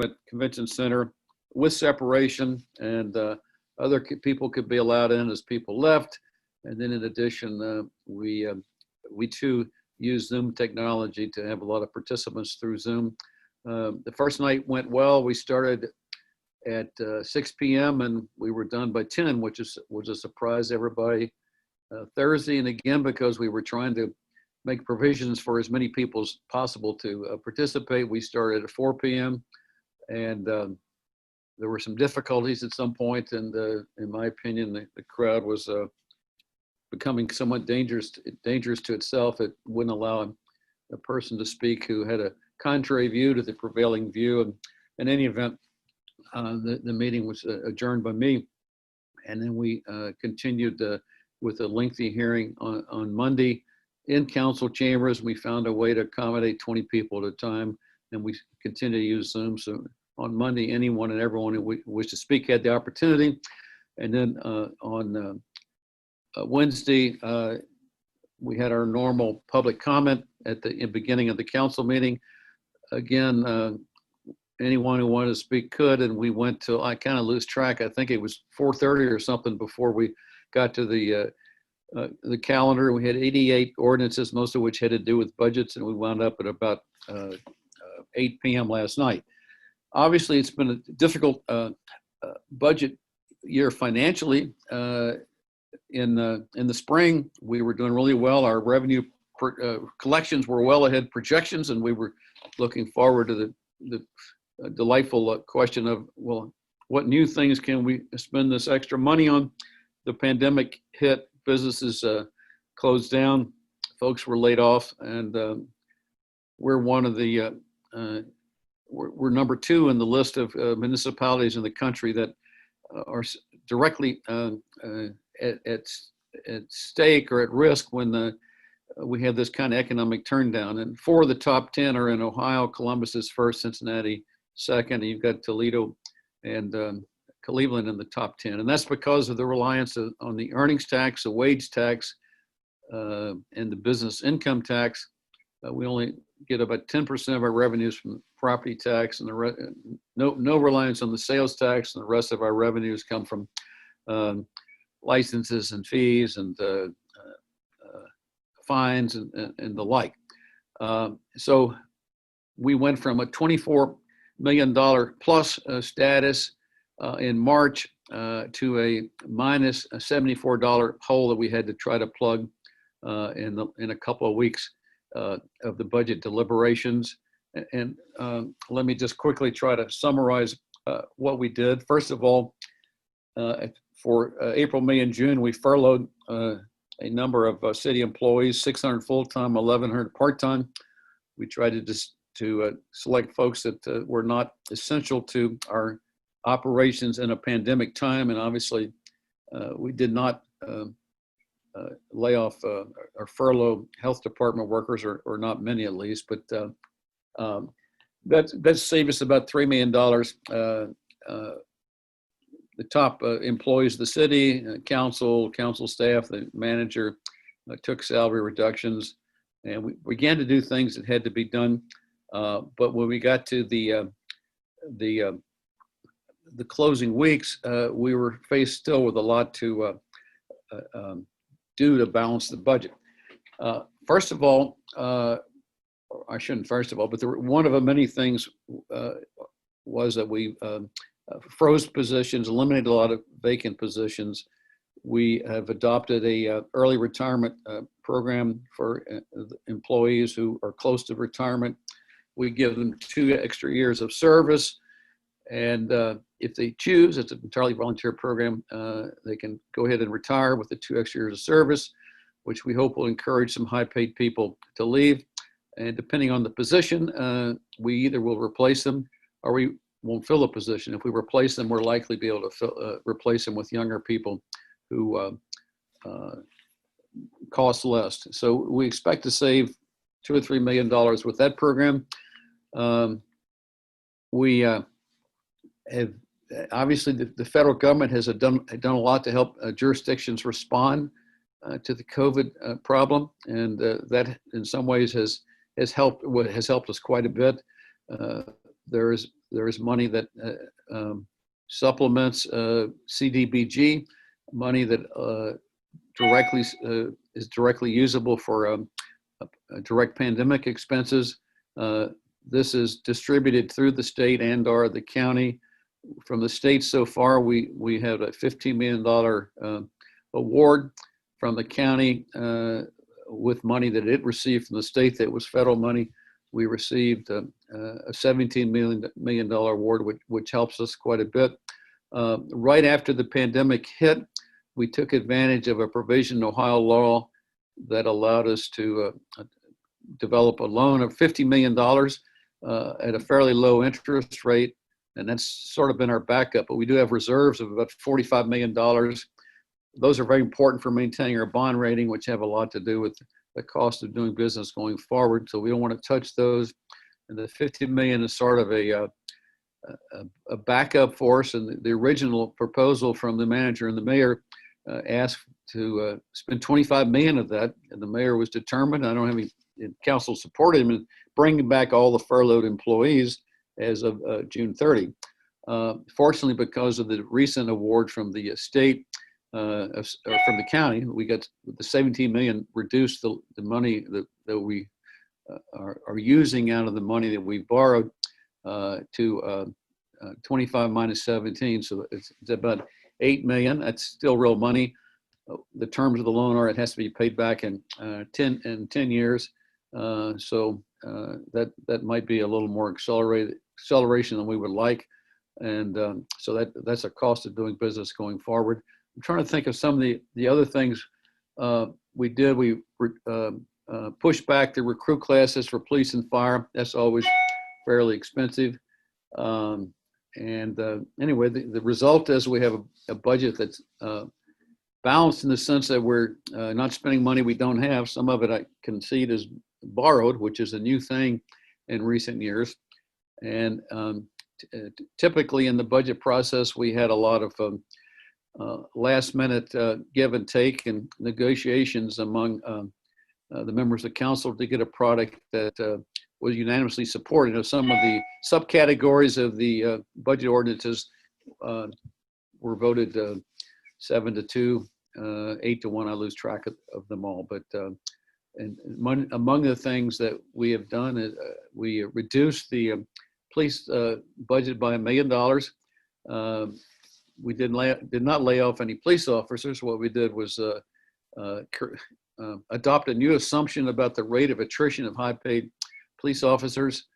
at Convention Center with separation, and other people could be allowed in as people left. And then in addition, we too use Zoom technology to have a lot of participants through Zoom. The first night went well. We started at 6 p.m. and we were done by 10, which was a surprise to everybody. Thursday, and again, because we were trying to make provisions for as many people as possible to participate, we started at 4 p.m. and there were some difficulties at some point, and in my opinion, the crowd was becoming somewhat dangerous to itself. It wouldn't allow a person to speak who had a contrary view to the prevailing view. And in any event, the meeting was adjourned by me, and then we continued with a lengthy hearing on Monday in council chambers. We found a way to accommodate 20 people at a time, and we continue to use Zoom. So on Monday, anyone and everyone who wished to speak had the opportunity. And then on Wednesday, we had our normal public comment at the beginning of the council meeting. Again, anyone who wanted to speak could, and we went till, I kind of lose track, I think it was 4:30 or something before we got to the calendar. We had 88 ordinances, most of which had to do with budgets, and we wound up at about 8 p.m. last night. Obviously, it's been a difficult budget year financially. In the spring, we were doing really well. Our revenue collections were well ahead projections, and we were looking forward to the delightful question of, well, what new things can we spend this extra money on? The pandemic hit, businesses closed down, folks were laid off, and we're one of the we're number 2 in the list of municipalities in the country that are directly at stake or at risk when we have this kind of economic turndown. And 4 of the top 10 are in Ohio. Columbus is first, Cincinnati second, and you've got Toledo and Cleveland in the top 10. And that's because of the reliance on the earnings tax, the wage tax, and the business income tax. We only get about 10% of our revenues from property tax, and no reliance on the sales tax, and the rest of our revenues come from licenses and fees and fines and the like. So we went from a $24 million plus status in March to a minus $74 hole that we had to try to plug in a couple of weeks of the budget deliberations. And let me just quickly try to summarize what we did. First of all, for April, May, and June, we furloughed a number of city employees, 600 full-time, 1,100 part-time. We tried to select folks that were not essential to our operations in a pandemic time, and obviously we did not lay off or furlough health department workers, or not many at least, but that saved us about $3 million. The top employees of the city, council staff, the manager took salary reductions, and we began to do things that had to be done. But when we got to the closing weeks, we were faced still with a lot to do to balance the budget. First of all, I shouldn't first of all, but one of the many things was that we froze positions, eliminated a lot of vacant positions. We have adopted a early retirement program for employees who are close to retirement. We give them 2 extra years of service, and if they choose, it's an entirely volunteer program, they can go ahead and retire with the 2 extra years of service, which we hope will encourage some high-paid people to leave. And depending on the position, we either will replace them or we won't fill a position. If we replace them, we're likely to be able to replace them with younger people who cost less. So we expect to save $2 or $3 million with that program. We have, obviously, the federal government has done a lot to help jurisdictions respond to the COVID problem, and that in some ways has helped us quite a bit. There is there is money that supplements CDBG, money that is directly usable for direct pandemic expenses. This is distributed through the state and/or the county. From the state so far, we have a $15 million award. From the county, with money that it received from the state that was federal money, we received a $17 million award, which helps us quite a bit. Right after the pandemic hit, we took advantage of a provision in Ohio law that allowed us to develop a loan of $50 million at a fairly low interest rate. And that's sort of been our backup, but we do have reserves of about $45 million. Those are very important for maintaining our bond rating, which have a lot to do with the cost of doing business going forward. So we don't want to touch those. And the $50 million is sort of a backup for us. And the original proposal from the manager and the mayor asked to spend $25 million of that. And the mayor was determined, I don't have any council supported him in bringing back all the furloughed employees as of June 30. Fortunately, because of the recent award from the state, or from the county, we got the $17 million reduced the money that we are using out of the money that we borrowed to 25 minus 17. So it's about $8 million. That's still real money. The terms of the loan are it has to be paid back in 10 years. So that might be a little more acceleration than we would like. And so that's a cost of doing business going forward. I'm trying to think of some of the other things we did. We pushed back the recruit classes for police and fire. That's always fairly expensive. Anyway, the result is we have a budget that's balanced in the sense that we're not spending money we don't have. Some of it I concede is borrowed, which is a new thing in recent years. And typically in the budget process, we had a lot of last minute give and take and negotiations among the members of council to get a product that was unanimously supported. You know, some of the subcategories of the budget ordinances were voted 7-2, 8-1. I lose track of them all. But and among the things that we have done is we reduced the police budget by $1 million. We did not lay off any police officers. What we did was adopt a new assumption about the rate of attrition of high-paid police officers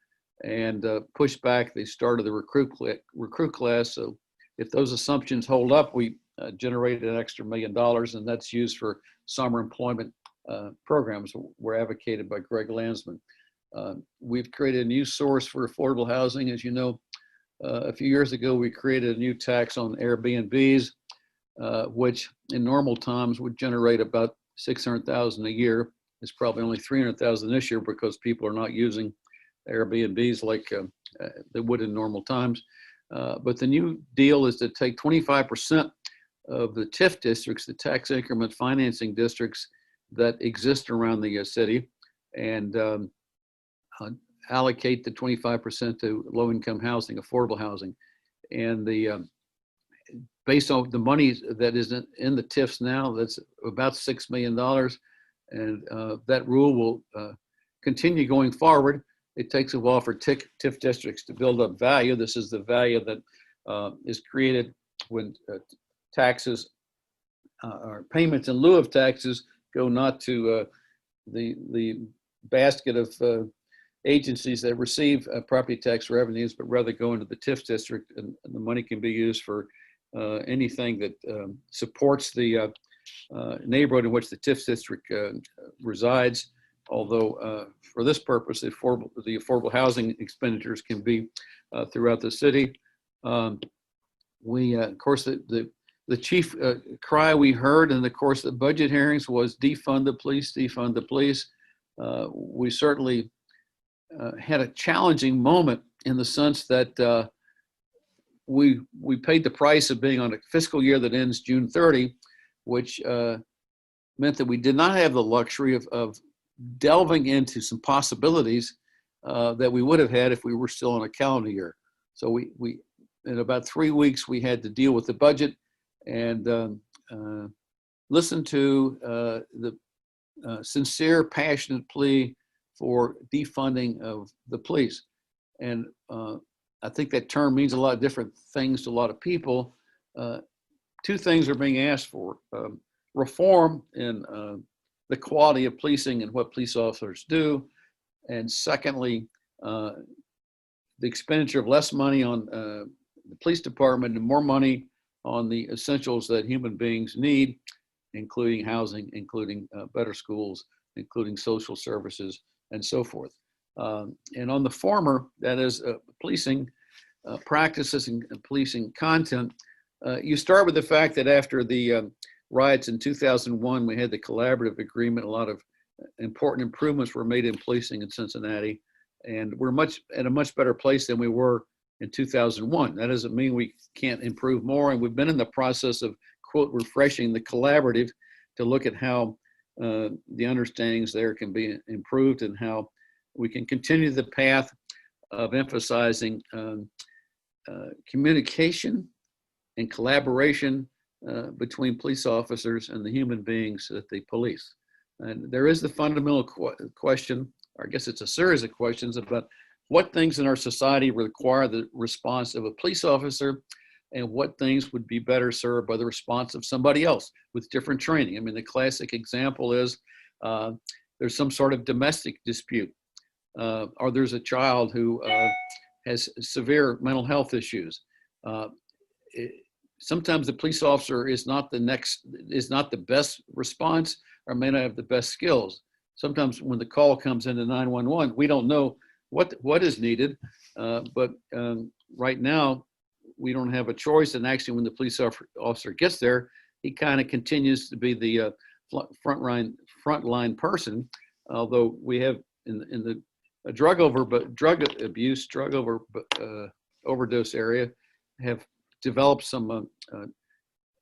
and push back the start of the recruit class. So if those assumptions hold up, we generated an extra $1 million, and that's used for summer employment programs were advocated by Greg Landsman. We've created a new source for affordable housing. As you know, a few years ago, we created a new tax on Airbnbs, which in normal times would generate about $600,000 a year. It's probably only $300,000 this year because people are not using Airbnbs like they would in normal times. But the new deal is to take 25% of the TIF districts, the tax increment financing districts that exist around the city, and allocate the 25% to low-income housing, affordable housing. And the based on the money that is in the TIFs now, that's about $6 million. And that rule will continue going forward. It takes a while for TIF districts to build up value. This is the value that is created when taxes or payments in lieu of taxes go not to the basket of agencies that receive property tax revenues, but rather go into the TIF district, and the money can be used for anything that supports the neighborhood in which the TIF district resides. Although for this purpose, the affordable housing expenditures can be throughout the city. We, of course, the chief cry we heard in the course of the budget hearings was defund the police, defund the police. We certainly had a challenging moment in the sense that we paid the price of being on a fiscal year that ends June 30, which meant that we did not have the luxury of delving into some possibilities that we would have had if we were still on a calendar year. So we in about 3 weeks, we had to deal with the budget and listen to the sincere, passionate plea for defunding of the police. And I think that term means a lot of different things to a lot of people. Two things are being asked for: reform in the quality of policing and what police officers do, and secondly, the expenditure of less money on the police department and more money on the essentials that human beings need, including housing, including better schools, including social services, and so forth. And on the former, that is policing practices and policing content, you start with the fact that after the riots in 2001, we had the collaborative agreement. A lot of important improvements were made in policing in Cincinnati, and we're at a much better place than we were in 2001. That doesn't mean we can't improve more, and we've been in the process of, quote, refreshing the collaborative to look at how the understandings there can be improved and how we can continue the path of emphasizing communication and collaboration between police officers and the human beings that they police. And there is the fundamental question, or I guess it's a series of questions about what things in our society require the response of a police officer and what things would be better served by the response of somebody else with different training. I mean, the classic example is there's some sort of domestic dispute, or there's a child who has severe mental health issues. Sometimes the police officer is not the best response, or may not have the best skills. Sometimes when the call comes into 911, we don't know what is needed, but right now we don't have a choice. And actually, when the police officer gets there, he kind of continues to be the frontline person. Although we have in the drug abuse, overdose area, have developed some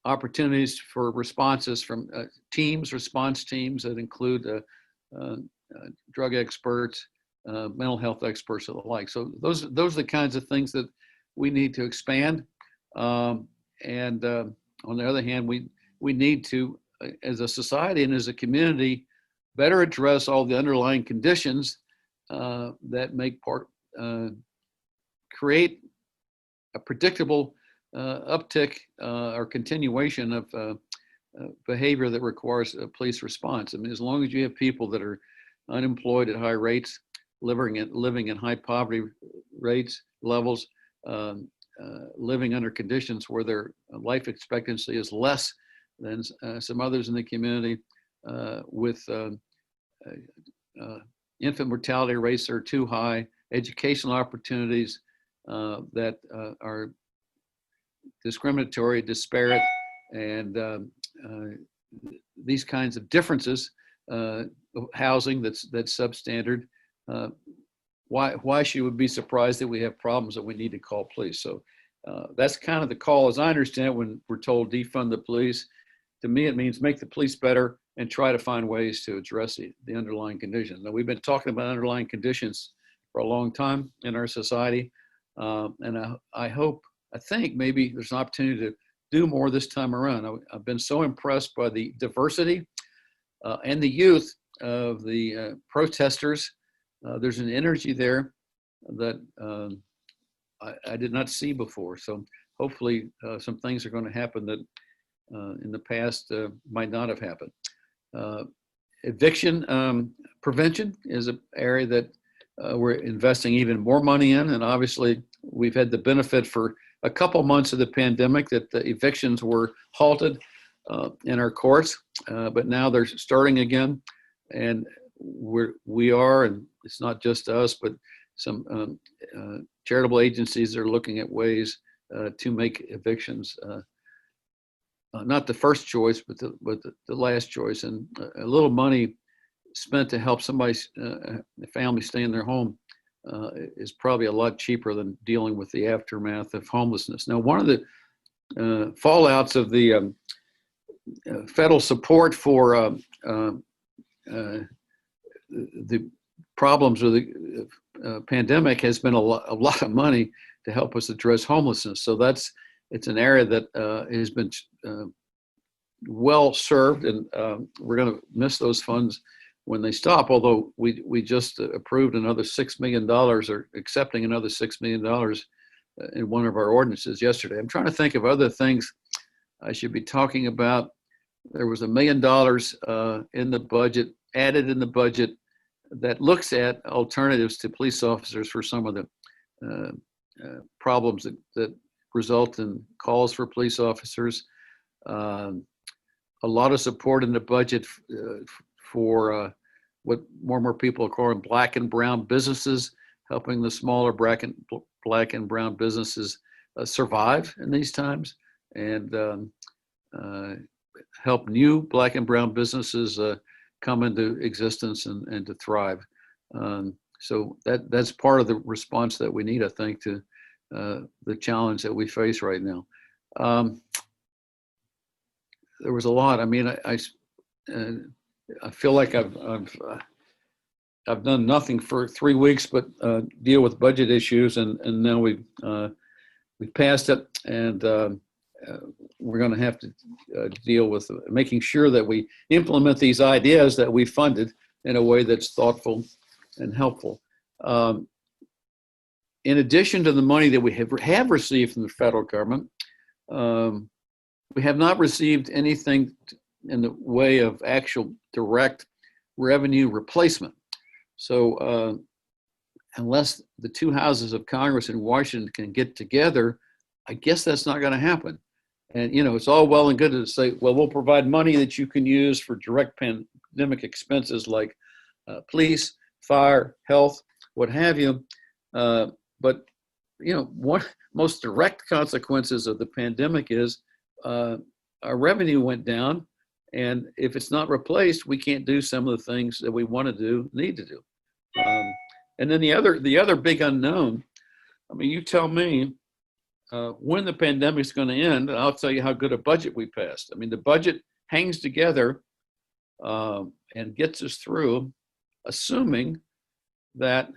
opportunities for responses from response teams that include drug experts, mental health experts, and the like. So those are the kinds of things that we need to expand. And on the other hand, we need to, as a society and as a community, better address all the underlying conditions that create a predictable uptick or continuation of behavior that requires a police response. I mean, as long as you have people that are unemployed at high rates, living in high poverty levels, living under conditions where their life expectancy is less than some others in the community, with infant mortality rates that are too high, educational opportunities that are discriminatory, disparate, and these kinds of differences, housing that's substandard. Why she would be surprised that we have problems that we need to call police. So that's kind of the call, as I understand it, when we're told defund the police. To me, it means make the police better and try to find ways to address the underlying conditions. Now, we've been talking about underlying conditions for a long time in our society, and I think maybe there's an opportunity to do more this time around. I've been so impressed by the diversity and the youth of the protesters. There's an energy there that I did not see before. So hopefully some things are going to happen that in the past might not have happened. Eviction prevention is an area that we're investing even more money in. And obviously we've had the benefit for a couple months of the pandemic that the evictions were halted in our courts, but now they're starting again. And we are, and it's not just us, but some charitable agencies are looking at ways to make evictions not the first choice, but the last choice. And a little money spent to help somebody's family stay in their home is probably a lot cheaper than dealing with the aftermath of homelessness. Now, one of the fallouts of the federal support for the problems with the pandemic has been a lot of money to help us address homelessness. So it's an area that has been well served, and we're going to miss those funds when they stop. Although we just approved another $6 million, or accepting another $6 million in one of our ordinances yesterday. I'm trying to think of other things I should be talking about. There was $1 million in the budget, added in the budget, that looks at alternatives to police officers for some of the problems that result in calls for police officers. A lot of support in the budget for what more and more people are calling black and brown businesses, helping the smaller black and brown businesses survive in these times, and help new black and brown businesses come into existence and to thrive. So that's part of the response that we need, I think, to the challenge that we face right now. There was a lot. I mean, I feel like I've done nothing for 3 weeks but deal with budget issues, and now we've passed it, and we're going to have to deal with making sure that we implement these ideas that we funded in a way that's thoughtful and helpful. In addition to the money that we have received from the federal government, we have not received anything in the way of actual direct revenue replacement. So unless the two houses of Congress in Washington can get together, I guess that's not going to happen. And, you know, it's all well and good to say, well, we'll provide money that you can use for direct pandemic expenses like police, fire, health, what have you. But, you know, one most direct consequences of the pandemic is our revenue went down. And if it's not replaced, we can't do some of the things that we want to do, need to do. And then the other big unknown, I mean, you tell me when the pandemic is going to end, and I'll tell you how good a budget we passed. I mean, the budget hangs together and gets us through, assuming that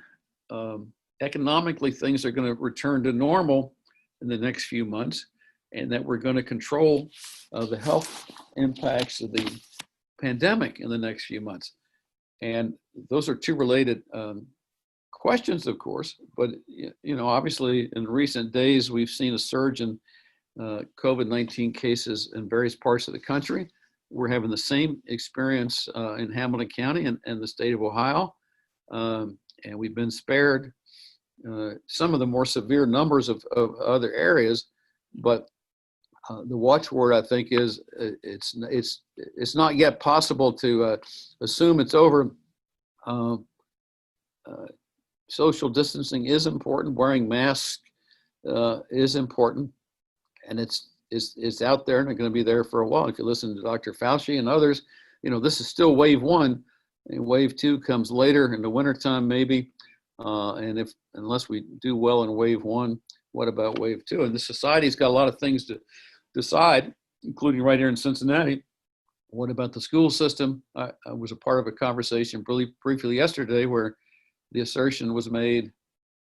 economically things are going to return to normal in the next few months, and that we're going to control the health impacts of the pandemic in the next few months. And those are two related questions, of course, but you know, obviously in recent days, we've seen a surge in COVID-19 cases in various parts of the country. We're having the same experience in Hamilton County and the state of Ohio. And we've been spared some of the more severe numbers of other areas, but the watchword, I think, is it's not yet possible to assume it's over. Social distancing is important. Wearing masks is important, and it's out there and it's going to be there for a while. If you listen to Dr. Fauci and others, you know, this is still wave one, and wave two comes later in the wintertime maybe. And unless we do well in wave one, what about wave two? And the society's got a lot of things to decide, including right here in Cincinnati. What about the school system? I was a part of a conversation really briefly yesterday where the assertion was made,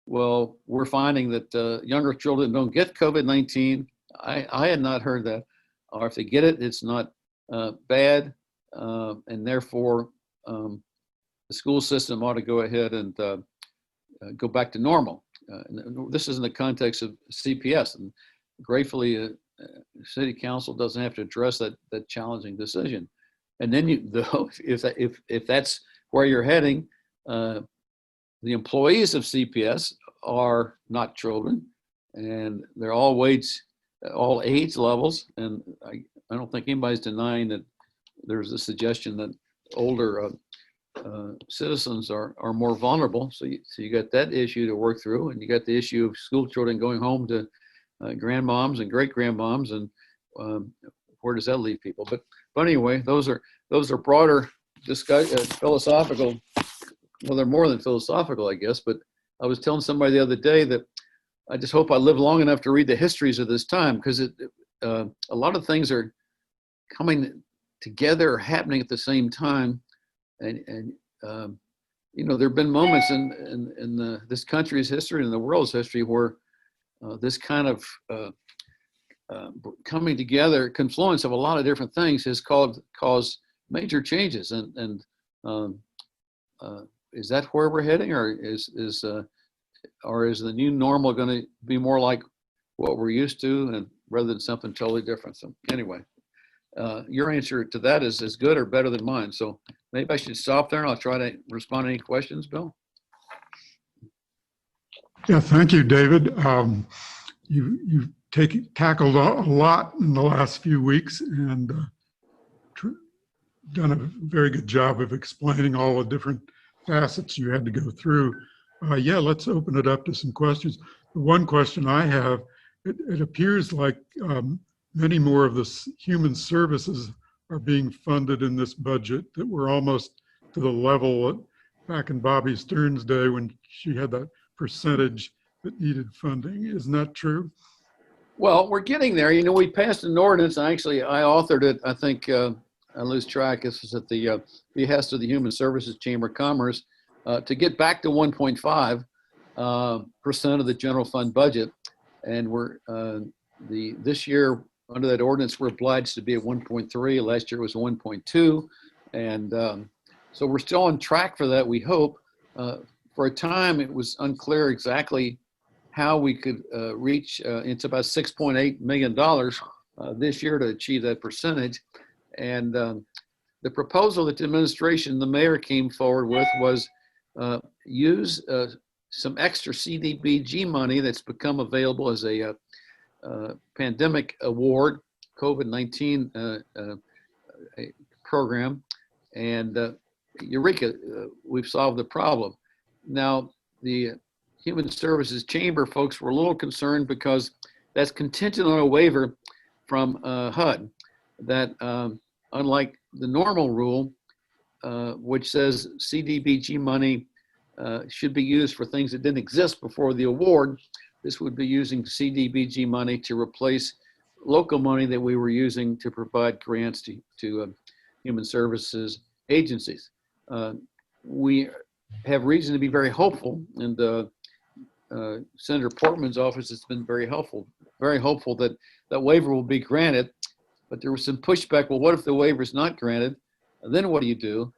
well, we're finding that younger children don't get COVID-19. I had not heard that. Or if they get it, it's not bad. And therefore, the school system ought to go ahead and go back to normal. This is in the context of CPS. And gratefully, City Council doesn't have to address that challenging decision. And then if that's where you're heading, the employees of CPS are not children, and they're all age levels. And I don't think anybody's denying that there's a suggestion that older citizens are more vulnerable. So you got that issue to work through, and you got the issue of school children going home to grandmoms and great grandmoms, and where does that leave people? But anyway, those are broader philosophical. Well, they're more than philosophical, I guess. But I was telling somebody the other day that I just hope I live long enough to read the histories of this time, because a lot of things are coming together, happening at the same time, and you know, there have been moments in this country's history and the world's history where this kind of coming together, confluence of a lot of different things has caused major changes. And is that where we're heading, or is the new normal going to be more like what we're used to, and rather than something totally different? So anyway, your answer to that is as good or better than mine. So maybe I should stop there and I'll try to respond to any questions, Bill. Yeah, thank you, David. You've tackled a lot in the last few weeks and done a very good job of explaining all the different facets you had to go through. Yeah, let's open it up to some questions. The one question I have, it appears like many more of the human services are being funded in this budget, that we're almost to the level back in Bobby Stern's day when she had that percentage that needed funding. Isn't that true? Well, we're getting there. You know, we passed an ordinance. Actually, I authored it. I think I lose track. This was at the behest of the Human Services Chamber of Commerce to get back to 1.5% of the general fund budget. And we're this year under that ordinance, we're obliged to be at 1.3. Last year was 1.2, and so we're still on track for that. We hope. For a time, it was unclear exactly how we could reach. It's about $6.8 million this year to achieve that percentage. And the proposal that the administration, the mayor, came forward with was use some extra CDBG money that's become available as a pandemic award, COVID-19 program, and Eureka, we've solved the problem. Now, the Human Services Chamber folks were a little concerned because that's contingent on a waiver from HUD that unlike the normal rule, which says CDBG money should be used for things that didn't exist before the award, this would be using CDBG money to replace local money that we were using to provide grants to human services agencies. We have reason to be very hopeful, and Senator Portman's office has been very hopeful that that waiver will be granted. But there was some pushback. Well, what if the waiver is not granted? Then what do you do?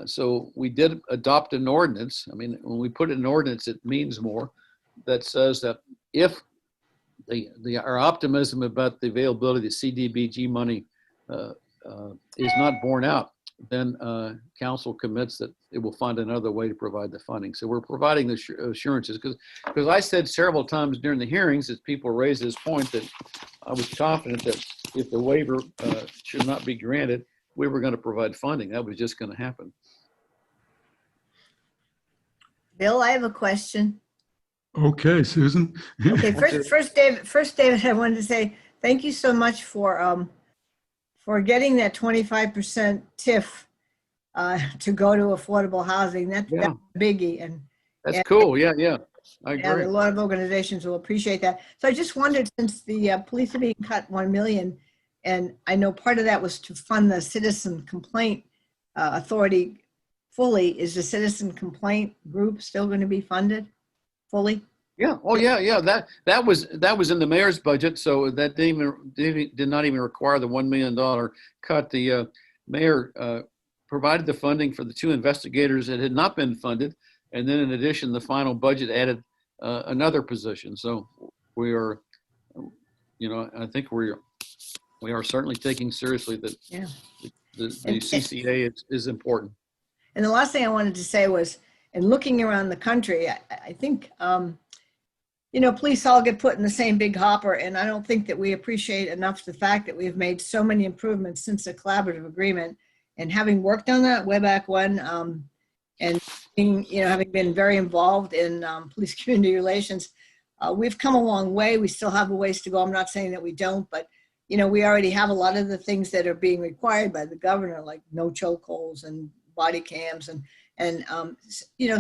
So we did adopt an ordinance. I mean, when we put it in an ordinance, it means more. That says that if our optimism about the availability of CDBG money is not borne out, then council commits that it will find another way to provide the funding. So we're providing the assurances, because I said several times during the hearings as people raised this point that I was confident that if the waiver should not be granted, we were going to provide funding. That was just going to happen. Bill, I have a question. Okay, Susan. Okay, first, David, I wanted to say thank you so much for getting that 25% TIF to go to affordable housing. That's a biggie, and that's cool. Yeah, I agree. And a lot of organizations will appreciate that. So I just wondered, since the police are being cut $1 million, and I know part of that was to fund the citizen complaint authority fully, is the citizen complaint group still going to be funded fully? Yeah. Oh, yeah. That was in the mayor's budget, so that did not even require the $1 million cut. The mayor provided the funding for the 2 investigators that had not been funded, and then in addition, the final budget added another position. So we are, I think we are certainly taking seriously that the CCA is important. And the last thing I wanted to say was, in looking around the country, I think, police all get put in the same big hopper, and I don't think that we appreciate enough the fact that we have made so many improvements since the collaborative agreement. And having worked on that way back when, and having been very involved in police community relations, we've come a long way. We still have a ways to go. I'm not saying that we don't, but we already have a lot of the things that are being required by the governor, like no chokeholds and body cams, and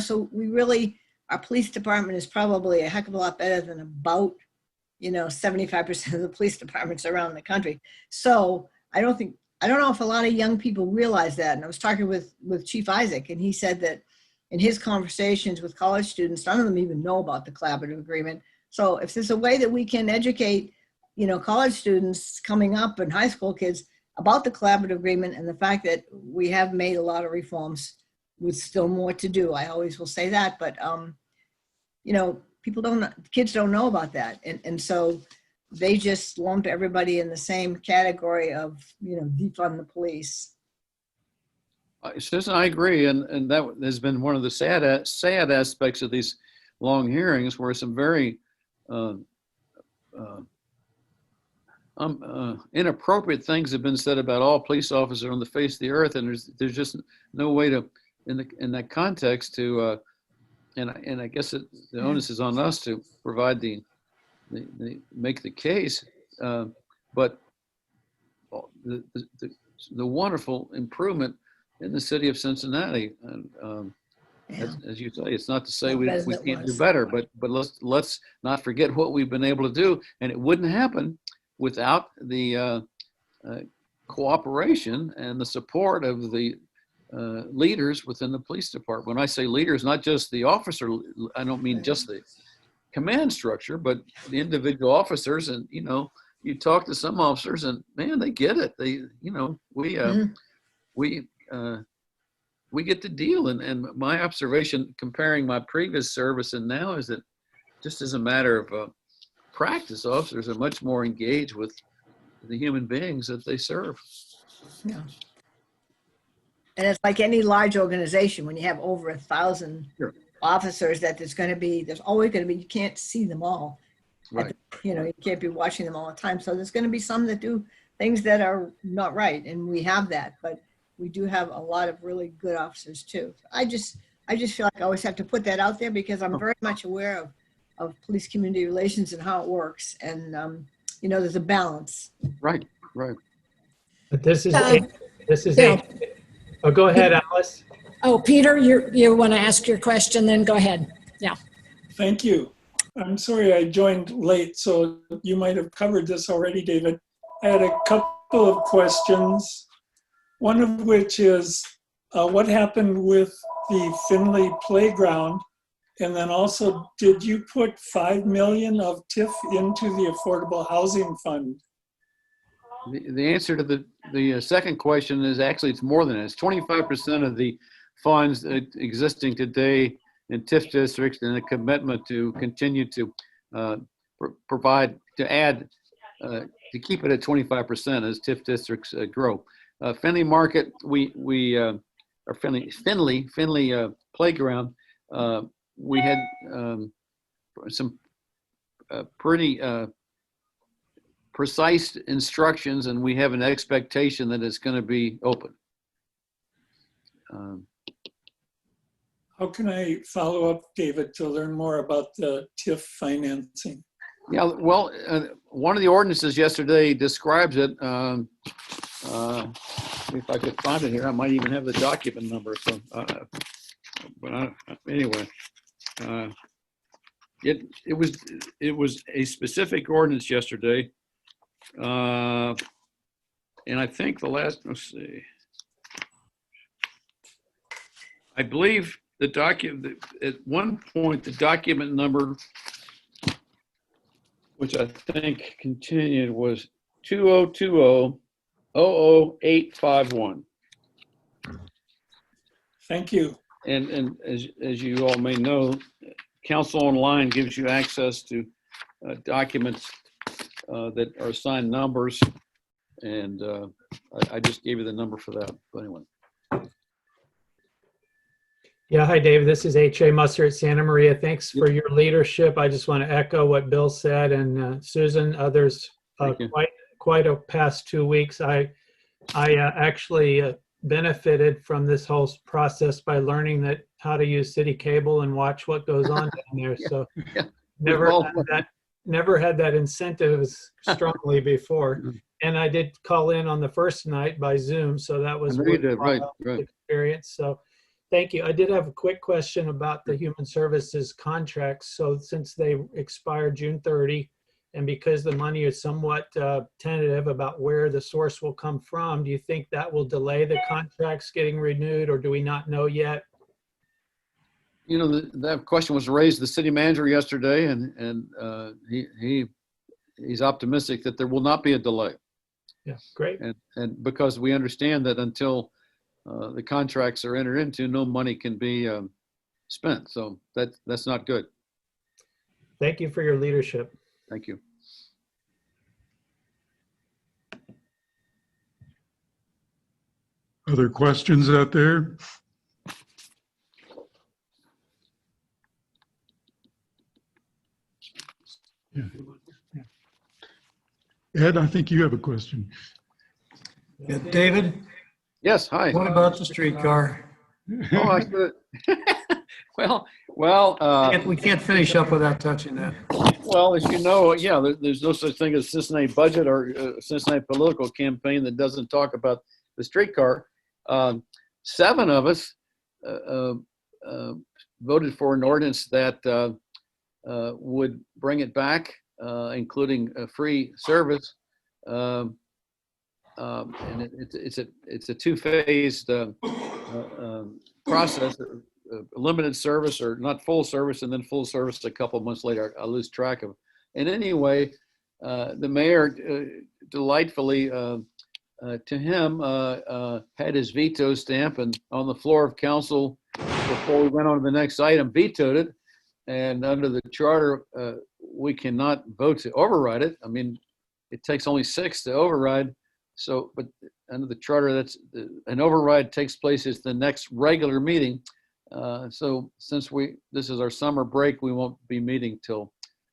so we really, our police department is probably a heck of a lot better than about 75% of the police departments around the country. So I don't know if a lot of young people realize that. And I was talking with Chief Isaac, and he said that in his conversations with college students, none of them even know about the collaborative agreement. So if there's a way that we can educate, college students coming up and high school kids about the collaborative agreement and the fact that we have made a lot of reforms with still more to do. I always will say that, but kids don't know about that. And so they just lump everybody in the same category of, defund the police. Susan, I agree, and that has been one of the sad aspects of these long hearings, where some very inappropriate things have been said about all police officers on the face of the earth, and there's just no way to, in that context, to and I guess the onus is on us to provide make the case, but the wonderful improvement in the city of Cincinnati, and as you say, it's not to say we can't do better, but let's not forget what we've been able to do, and it wouldn't happen without the cooperation and the support of the leaders within the police department. When I say leaders, not just the officer, I don't mean just the command structure, but the individual officers. And you talk to some officers, and man, they get it. They, we get the deal. And my observation, comparing my previous service and now, is that just as a matter of practice, officers are much more engaged with the human beings that they serve. Yeah. And it's like any large organization, when you have over 1,000 officers, that there's always going to be, you can't see them all. Right. You can't be watching them all the time. So there's going to be some that do things that are not right. And we have that, but we do have a lot of really good officers too. I just feel like I always have to put that out there, because I'm very much aware of police community relations and how it works. And, there's a balance. Right. But this is oh, go ahead, Alice. Oh, Peter, you want to ask your question, then go ahead. Yeah. Thank you. I'm sorry I joined late, so you might have covered this already, David. I had a couple of questions, one of which is what happened with the Finley playground? And then also, did you put $5 million of TIF into the Affordable Housing Fund? The answer to the second question is actually it's more than that. It's 25% of the funds existing today in TIF districts, and a commitment to continue to provide, to add, to keep it at 25% as TIF districts grow. Finley Market, or Finley Playground, we had some pretty precise instructions, and we have an expectation that it's going to be open. How can I follow up, David, to learn more about the TIF financing? Yeah, well, one of the ordinances yesterday describes it. If I could find it here, I might even have the document number. So, anyway, it was a specific ordinance yesterday, and I think let's see. I believe the document, at one point, the document number, which I think continued, was 2020-00851. Thank you. And as you all may know, Council Online gives you access to documents that are assigned numbers, and I just gave you the number for that. But anyway. Yeah, hi, David. This is H.A. Musser at Santa Maria. Thanks for your leadership. I just want to echo what Bill said, and Susan, others, quite a past 2 weeks. I actually benefited from this whole process by learning how to use city cable and watch what goes on down there. So never had that incentive as strongly before. And I did call in on the first night by Zoom, so that was right. experience. So thank you. I did have a quick question about the human services contracts. So since they expired June 30, and because the money is somewhat tentative about where the source will come from, do you think that will delay the contracts getting renewed, or do we not know yet? You know, that question was raised to the city manager yesterday, and he's optimistic that there will not be a delay. Yeah, great. And because we understand that until the contracts are entered into, no money can be spent. So that's not good. Thank you for your leadership. Thank you. Other questions out there? Yeah. Ed, I think you have a question. Yeah, David, Yes. Hi. what about the streetcar? Oh, I should. Well. We can't finish up without touching that. Well, as you know, yeah, there's no such thing as Cincinnati budget or Cincinnati political campaign that doesn't talk about the streetcar. 7 of us voted for an ordinance that would bring it back, including a free service. And it's a 2-phased process. Limited service or not full service, and then full service a couple of months later. I lose track of. And anyway, the mayor delightfully, to him, had his veto stamp, and on the floor of council, before we went on to the next item, vetoed it. And under the charter, we cannot vote to override it. I mean, it takes only 6 to override. So, but under the charter, an override takes place at the next regular meeting. So since this is our summer break, we won't be meeting till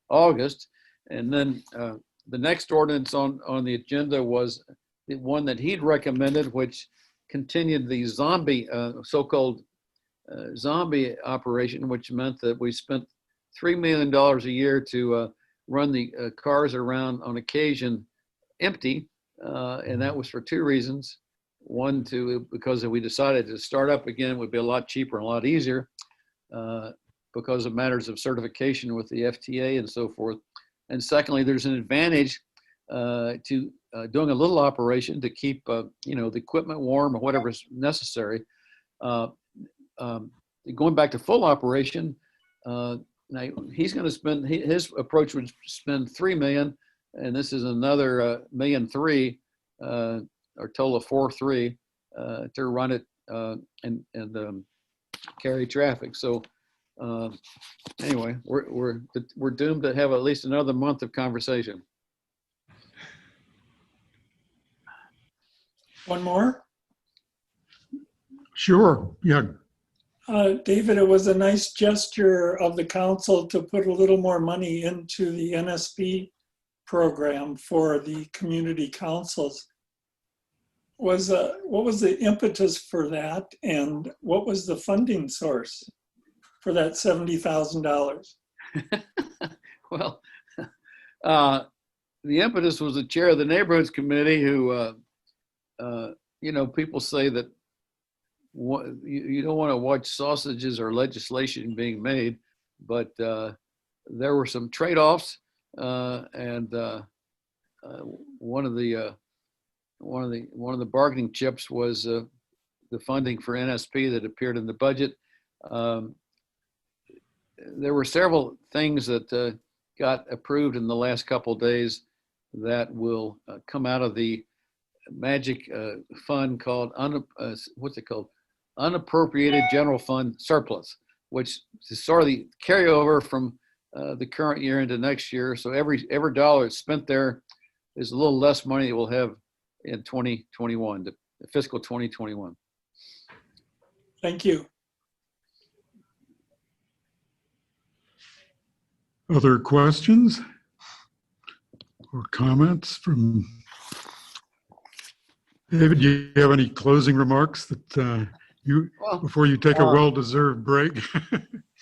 August. And then the next ordinance on the agenda was the one that he'd recommended, which continued the zombie, so-called zombie operation, which meant that we spent $3 million a year to run the cars around on occasion empty. And that was for 2 reasons. One, because we decided to start up again would be a lot cheaper and a lot easier because of matters of certification with the FTA and so forth. And secondly, there's an advantage to doing a little operation to keep the equipment warm or whatever is necessary. Going back to full operation, now he's going to spend, his approach would spend $3 million, and this is another $1.3 million. Or total of 4.3 to run it and carry traffic. So anyway, we're doomed to have at least another month of conversation. One more? Sure, yeah. David, it was a nice gesture of the council to put a little more money into the NSP program for the community councils. What was the impetus for that, and what was the funding source for that $70,000? Well, the impetus was the chair of the neighborhoods committee who, people say that you don't want to watch sausages or legislation being made, but there were some trade-offs, and one of the bargaining chips was the funding for NSP that appeared in the budget. There were several things that got approved in the last couple of days that will come out of the magic fund called unappropriated general fund surplus, which is sort of the carryover from the current year into next year. So every dollar spent there is a little less money that we'll have in 2021, the fiscal 2021. Thank you. Other questions or comments from David? Do you have any closing remarks that before you take a well-deserved break?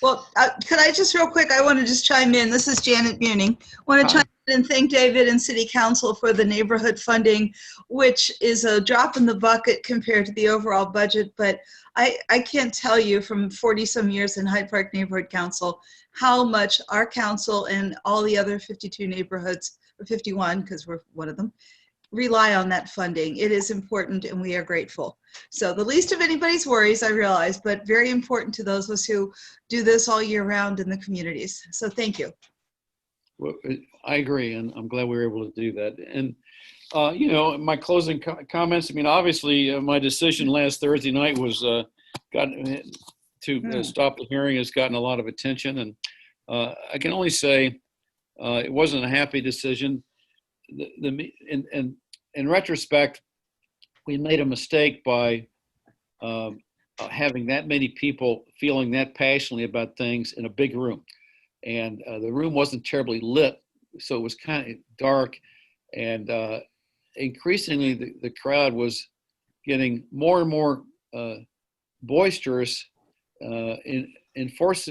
Well, could I just real quick, I want to just chime in. This is Janet Muning. I want to chime in and thank David and City Council for the neighborhood funding, which is a drop in the bucket compared to the overall budget. But I can't tell you from 40 some years in Hyde Park Neighborhood Council how much our council and all the other 52 neighborhoods, or 51 because we're one of them, rely on that funding. It is important and we are grateful. So the least of anybody's worries, I realize, but very important to those of us who do this all year round in the communities. So thank you. Well, I agree, and I'm glad we were able to do that. And my closing comments. I mean, obviously, my decision last Thursday night was to stop the hearing has gotten a lot of attention, and I can only say it wasn't a happy decision. In retrospect, we made a mistake by having that many people feeling that passionately about things in a big room. And the room wasn't terribly lit, so it was kind of dark. And increasingly, the crowd was getting more and more boisterous in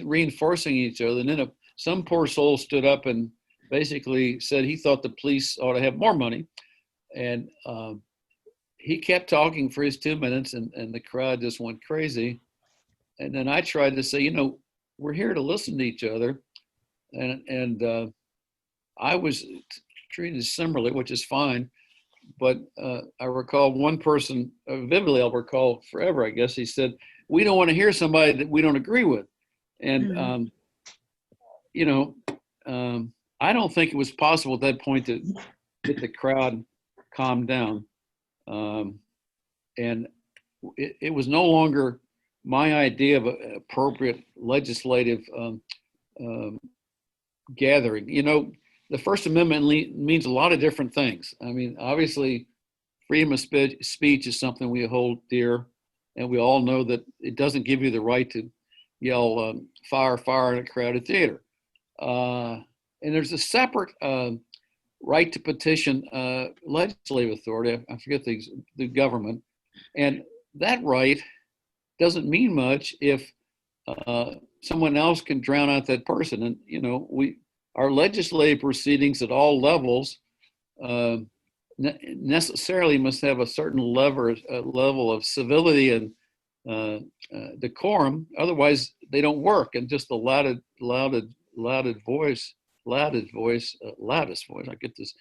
reinforcing each other. And then some poor soul stood up and basically said he thought the police ought to have more money. And he kept talking for his 2 minutes, and the crowd just went crazy. And then I tried to say, we're here to listen to each other. And I was treated similarly, which is fine. But I recall one person, vividly I'll recall forever, I guess, he said, we don't want to hear somebody that we don't agree with. And, I don't think it was possible at that point to get the crowd calmed down. And it was no longer my idea of an appropriate legislative gathering. The First Amendment means a lot of different things. I mean, obviously, freedom of speech is something we hold dear, and we all know that it doesn't give you the right to yell fire, fire in a crowded theater. And there's a separate right to petition legislative authority. I forget the government. And that right doesn't mean much if someone else can drown out that person. And, our legislative proceedings at all levels necessarily must have a certain level of civility and decorum. Otherwise, they don't work. And just the loudest voice, I get this,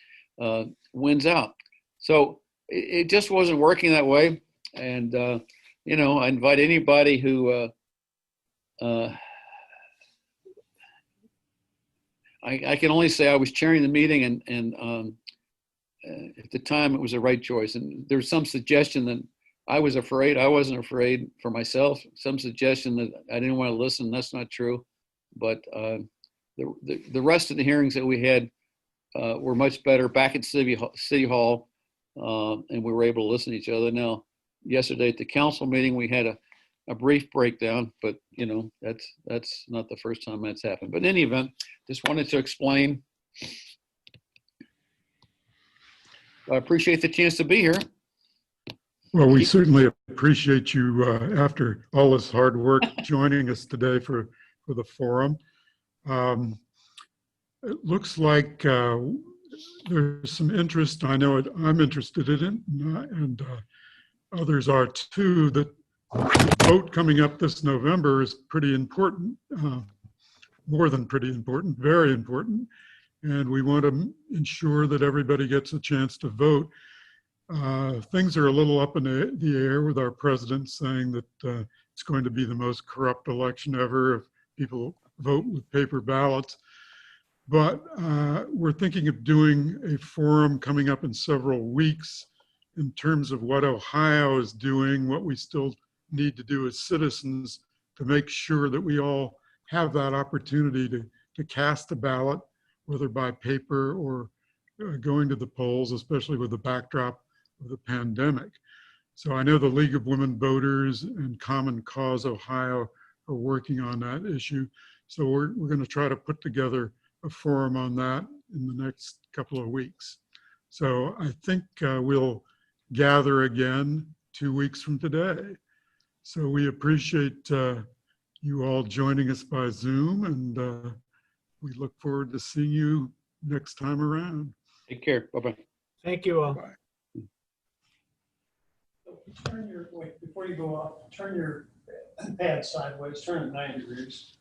wins out. So it just wasn't working that way. And, I invite anybody who I can only say I was chairing the meeting, and at the time it was the right choice. And there's some suggestion that I was afraid. I wasn't afraid for myself. Some suggestion that I didn't want to listen. That's not true. But the rest of the hearings that we had were much better back at City Hall, and we were able to listen to each other. Now, yesterday at the council meeting, we had a brief breakdown, but that's not the first time that's happened. But in any event, just wanted to explain. I appreciate the chance to be here. Well, we certainly appreciate you after all this hard work joining us today for the forum. It looks like there's some interest. I know I'm interested in it, and others are too, that the vote coming up this November is pretty important, more than pretty important, very important. And we want to ensure that everybody gets a chance to vote. Things are a little up in the air with our president saying that it's going to be the most corrupt election ever if people vote with paper ballots. But we're thinking of doing a forum coming up in several weeks in terms of what Ohio is doing, what we still need to do as citizens to make sure that we all have that opportunity to cast a ballot, whether by paper or going to the polls, especially with the backdrop of the pandemic. So I know the League of Women Voters and Common Cause Ohio are working on that issue. So we're going to try to put together a forum on that in the next couple of weeks. So I think we'll gather again 2 weeks from today. So we appreciate you all joining us by Zoom, and we look forward to seeing you next time around. Take care. Bye-bye. Thank you all. Bye. Wait, before you go off, turn your pad sideways, turn it 9 degrees.